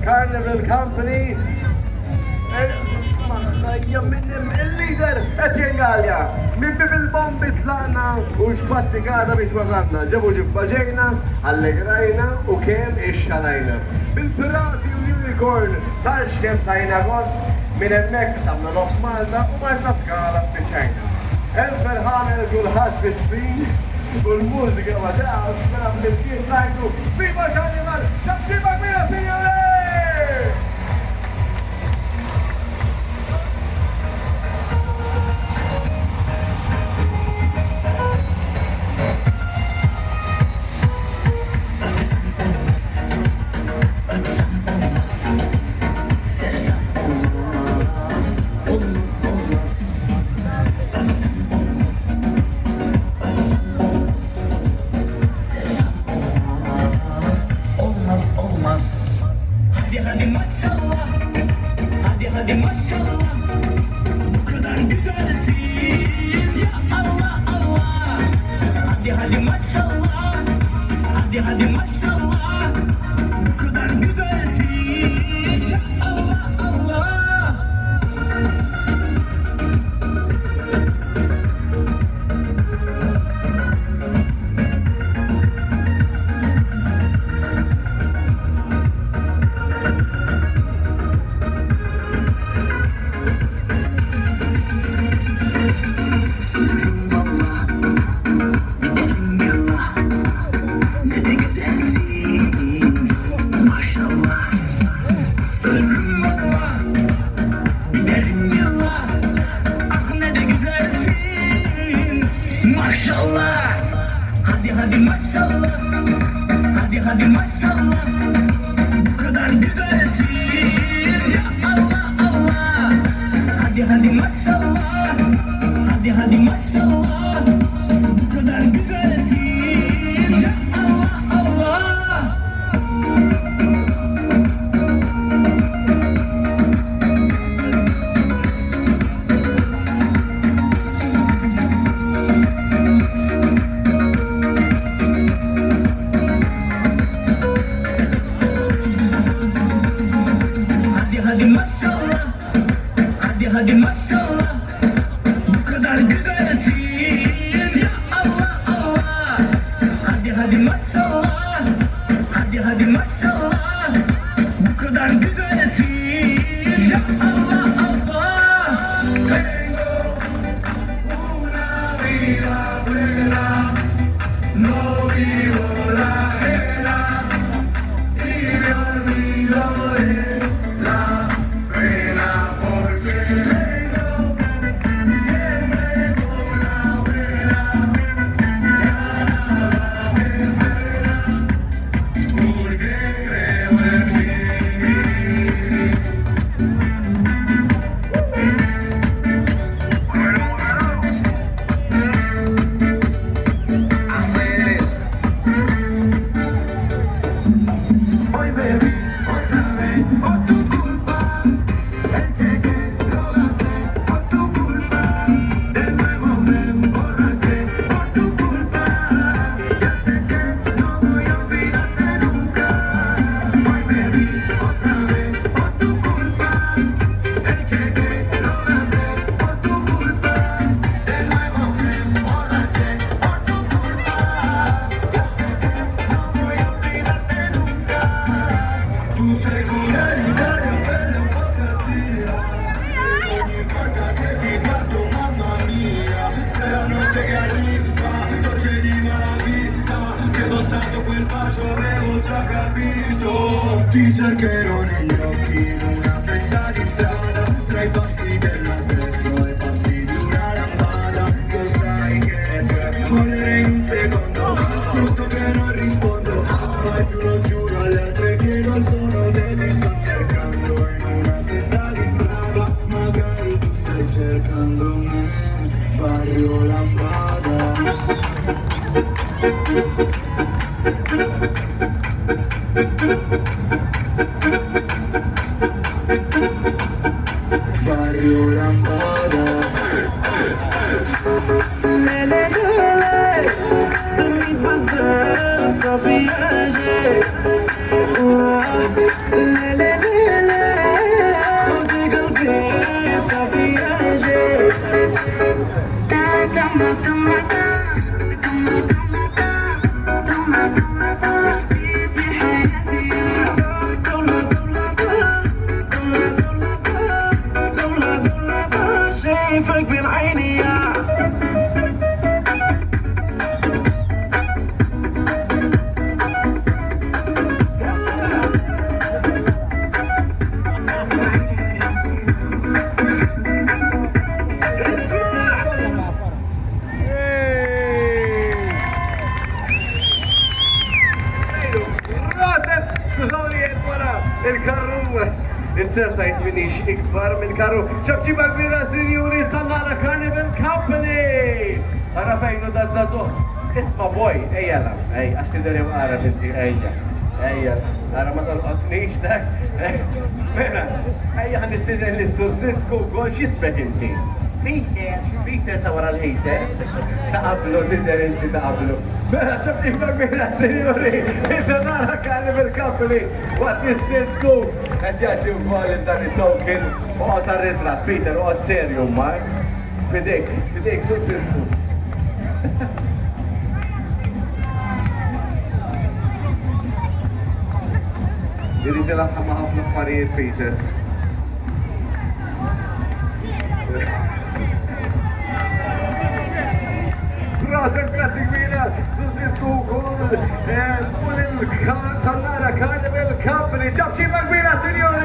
Carnival Company. Isma'na minnim il-lider Etjengalja. Mibbi bil-bombi tlaqna u xbattikata biex wasanna. Ġabu ġibbaġejna, allegrajna u kem ix-xalajna. Bil-pirati u unicorn tal-xkem tajna gost minn emmek samna nofs Malta u Marsaskala spiċajna. El-ferħan il-kulħat bis-sfin u l-mużika ma taqx mela fl-imkien najdu Viva Carnival! ċabċiba kbira, signore! Hadi maşallah, hadi maşallah, bu kadar güzelsin ya Allah Allah. Hadi maşallah, hadi maşallah, bu kadar güzelsin ya Allah Allah. Maşallah, hadi maşallah, hadi maşallah, bu kadar güzelsin ya Allah Allah. Hadi maşallah, hadi maşallah, bu kadar güzelsin ya Allah Allah. Hadi maşallah, hadi maşallah, bu kadar güzelsin ya Allah Allah. Hadi maşallah, hadi maşallah, bu kadar güzelsin ya Allah Allah. Tengo una vida buena, no vivo la guerra y me olvido de ti cercherò negli occhi in una festa di strada, tra i passi della terra e passi di una lampada. Lo sai che c'è, volerei in un secondo, tutto che non rispondo, ma giuro alle altre chiedo il tono che ti sto cercando in una festa di strada, magari tu stai cercando me, Barrio Lambada. Barrio Lambada. Demi bazar, só viagem. ले ले ले खुद गलती सभी आजे toma toma toma toma toma toma toma في حياتي دولة دولة دولة دولة دولة دولة شايفك بين عيني Skużawni, wara il-karru insertajt minix ikbar mill-karru. ċabċiba kbira, sinjuri, tal-Nara Carnival Company! Għara fejnu da zazuħ. Isma boj, ejjala, għax tideri għara tinti, ejja, għara ma tal-qotnix dak. Mela, ejja għan istiden l-sursitku għol xisbek inti. Peter ta' wara l-ħejter, ta' qablu, tidder inti ta' qablu. Mela ċabċiba kbira, sinjuri, il-Nara Carnival Company, għat nissitku, għat jaddi u għal dan il-token, u għat ritrat, Peter, u għat serju, ma' fidek, sursitku. Irrid il-ħamma ħafna affarijiet, Peter. Proset, grazzi kbira, sursitku kol, il-Nara Carnival Company, ċabċiba kbira, sinjuri!